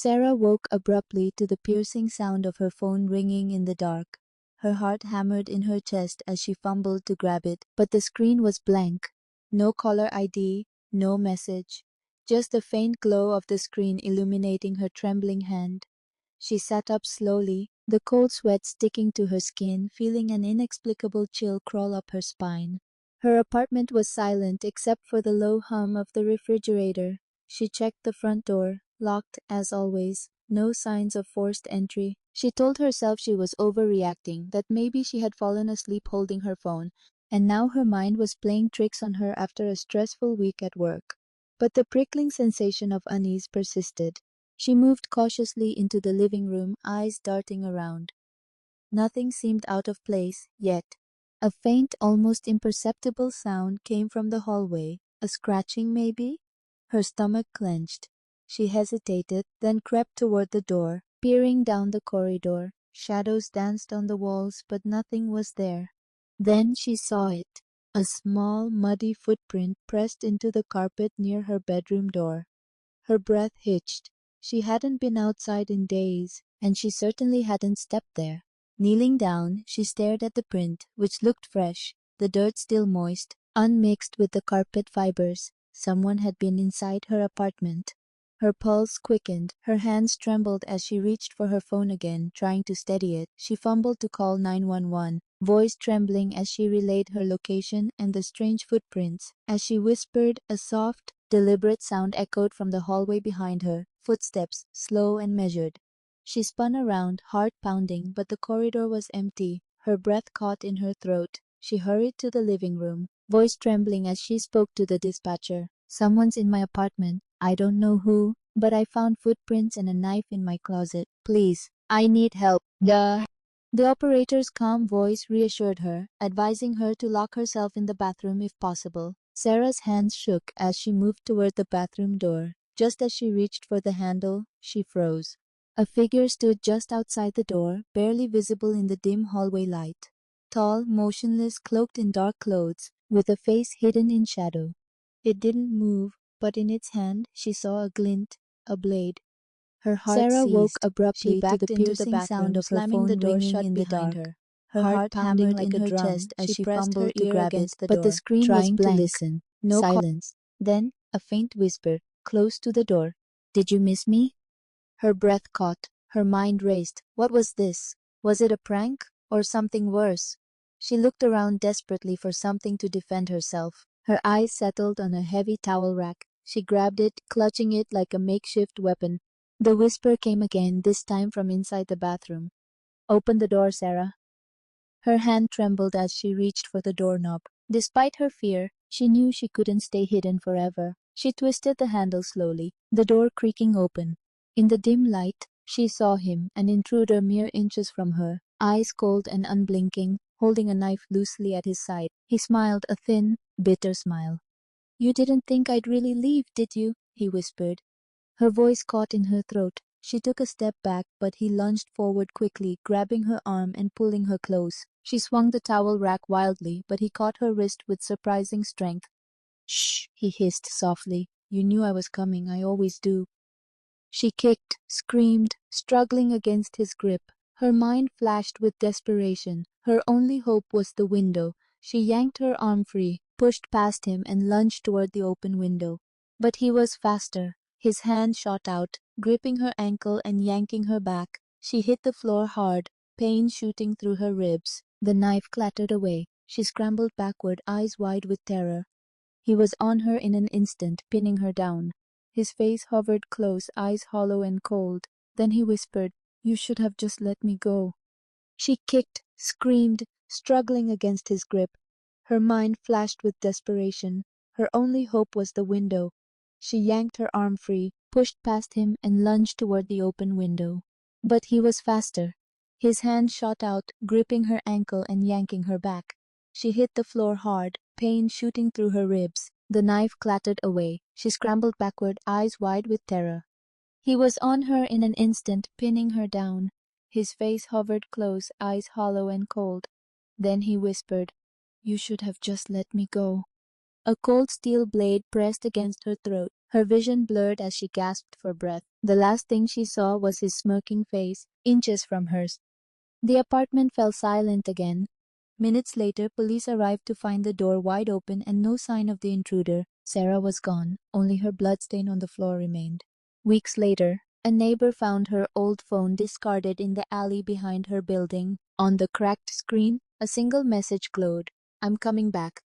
Sarah woke abruptly to the piercing sound of her phone ringing in the dark. Her heart hammered in her chest as she fumbled to grab it, but the screen was blank. No caller ID, no message, just the faint glow of the screen illuminating her trembling hand. She sat up slowly, the cold sweat sticking to her skin, feeling an inexplicable chill crawl up her spine. Her apartment was silent except for the low hum of the refrigerator. She checked the front door, locked as always, no signs of forced entry. She told herself she was overreacting, that maybe she had fallen asleep holding her phone, and now her mind was playing tricks on her after a stressful week at work. But the prickling sensation of unease persisted. She moved cautiously into the living room, eyes darting around. Nothing seemed out of place, yet. A faint, almost imperceptible sound came from the hallway. A scratching, maybe? Her stomach clenched. She hesitated, then crept toward the door, peering down the corridor. Shadows danced on the walls, but nothing was there. Then she saw it. A small, muddy footprint pressed into the carpet near her bedroom door. Her breath hitched. She hadn't been outside in days, and she certainly hadn't stepped there. Kneeling down, she stared at the print, which looked fresh, the dirt still moist, unmixed with the carpet fibers. Someone had been inside her apartment. Her pulse quickened, her hands trembled as she reached for her phone again, trying to steady it. She fumbled to call 911, voice trembling as she relayed her location and the strange footprints. As she whispered, a soft, deliberate sound echoed from the hallway behind her, footsteps, slow and measured. She spun around, heart pounding, but the corridor was empty. Her breath caught in her throat. She hurried to the living room, voice trembling as she spoke to the dispatcher. "Someone's in my apartment. I don't know who, but I found footprints and a knife in my closet. Please, I need help." The operator's calm voice reassured her, advising her to lock herself in the bathroom if possible. Sarah's hands shook as she moved toward the bathroom door. Just as she reached for the handle, she froze. A figure stood just outside the door, barely visible in the dim hallway light. Tall, motionless, cloaked in dark clothes, with a face hidden in shadow. It didn't move, but in its hand she saw a glint, a blade. Her heart Sarah woke abruptly to the piercing sound of her phone ringing in the dark. Her heart hammered in her chest as she fumbled to grab it, but the screen was blank. No silence. Then a faint whisper, close to the door. "Did you miss me?" Her breath caught. Her mind raced. What was this? Was it a prank? Or something worse? She looked around desperately for something to defend herself. Her eyes settled on a heavy towel rack. She grabbed it, clutching it like a makeshift weapon. The whisper came again, this time from inside the bathroom. "Open the door, Sarah." Her hand trembled as she reached for the doorknob. Despite her fear, she knew she couldn't stay hidden forever. She twisted the handle slowly, the door creaking open. In the dim light, she saw him, an intruder mere inches from her, eyes cold and unblinking, holding a knife loosely at his side. He smiled, a thin, bitter smile. "You didn't think I'd really leave, did you?" he whispered. Her voice caught in her throat. She took a step back, but he lunged forward quickly, grabbing her arm and pulling her close. She swung the towel rack wildly, but he caught her wrist with surprising strength. "Shh," he hissed softly. "You knew I was coming. I always do." She kicked, screamed, struggling against his grip. Her mind flashed with desperation. Her only hope was the window. She yanked her arm free, pushed past him, and lunged toward the open window. But he was faster. His hand shot out, gripping her ankle and yanking her back. She hit the floor hard, pain shooting through her ribs. The knife clattered away. She scrambled backward, eyes wide with terror. He was on her in an instant, pinning her down. His face hovered close, eyes hollow and cold. Then he whispered, "You should have just let me go." She kicked, screamed, struggling against his grip. Her mind flashed with desperation. Her only hope was the window. She yanked her arm free, pushed past him, and lunged toward the open window. But he was faster. His hand shot out, gripping her ankle and yanking her back. She hit the floor hard, pain shooting through her ribs. The knife clattered away. She scrambled backward, eyes wide with terror. He was on her in an instant, pinning her down. His face hovered close, eyes hollow and cold. Then he whispered, "You should have just let me go." A cold steel blade pressed against her throat. Her vision blurred as she gasped for breath. The last thing she saw was his smirking face, inches from hers. The apartment fell silent again. Minutes later, police arrived to find the door wide open and no sign of the intruder. Sara was gone. Only her bloodstain on the floor remained. Weeks later, a neighbor found her old phone discarded in the alley behind her building. On the cracked screen, a single message glowed. "I'm coming back.